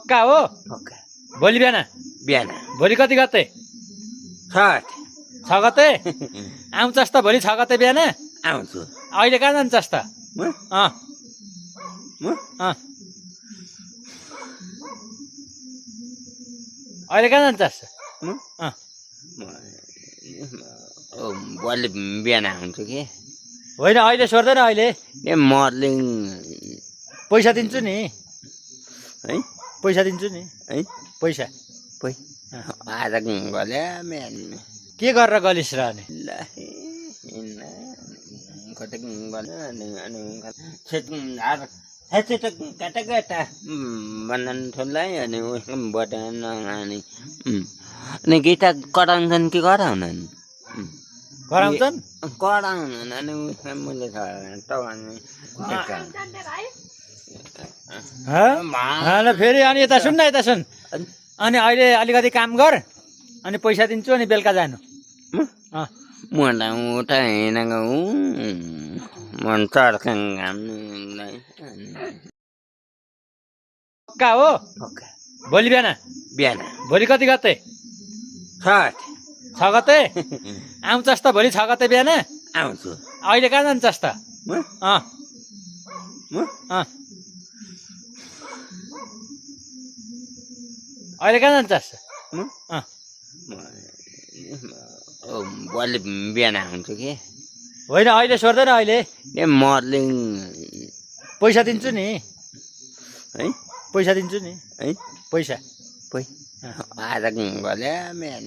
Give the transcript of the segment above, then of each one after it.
पक्का हो पक्का भोलि बिहान बिहान भोलि कति गते 6 गते आउँछस् त भोलि 6 गते बिहान आउँछु अहिले कहाँ जान्छस् त म अँ म अँ अहिले कहाँ जान्छस् म अँ भोलि बिहान आउँछु कि होइन अहिले सोध्दैन अहिले ए मर्लिङ पैसा दिन्छु नि है पैसा दिन्छु नि है पैसा पै आज गले बिहान के गरेर गलिस् र अनि ल कतै गल्यो अनि कता कता बन्धन ठोल्लाई अनि उसको बटन अनि गीता कराउँछन् कि कराउनन् गराउँछन् कराउन अनि उसमा मैले ल फेरि अनि यता सुन् न यता सुन अनि अहिले अलिकति काम गर अनि पैसा दिन्छु अनि बेलुका जानु अँ मोटा उठा हिँड मन चर्खङ पक्का हो भोलि बिहान बिहान भोलि कति गते 6 गते आउँछस् त भोलि 6 गते बिहान आउँछु अहिले कहाँ जान्छस् त म अँ म अँ अहिले कहाँ जान्छस् म अँ भोलि बिहान आउँछु कि होइन अहिले सोध्दैन अहिले ए मर्लिङ पैसा दिन्छु नि है पैसा दिन्छु नि है पैसा पै आज गले बिहान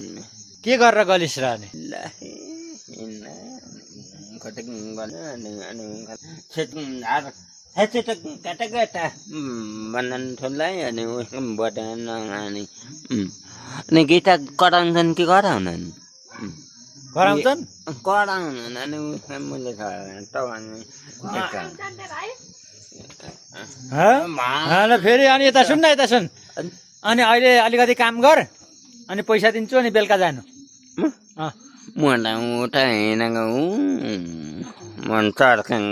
के गरेर गलिस् र अनि ल कतै गल्यो अनि कता कता बन्धन ठोल्लाई अनि उसको बटन अनि गीता कराउँछन् कि गराउँछन् कराउन अनि उसमा मैले ल फेरि अनि यता सुन् न यता सुन अनि अहिले अलिकति काम गर अनि पैसा दिन्छु अनि बेलुका जानु अँ मोटा उठा हिँड मन चर्खङ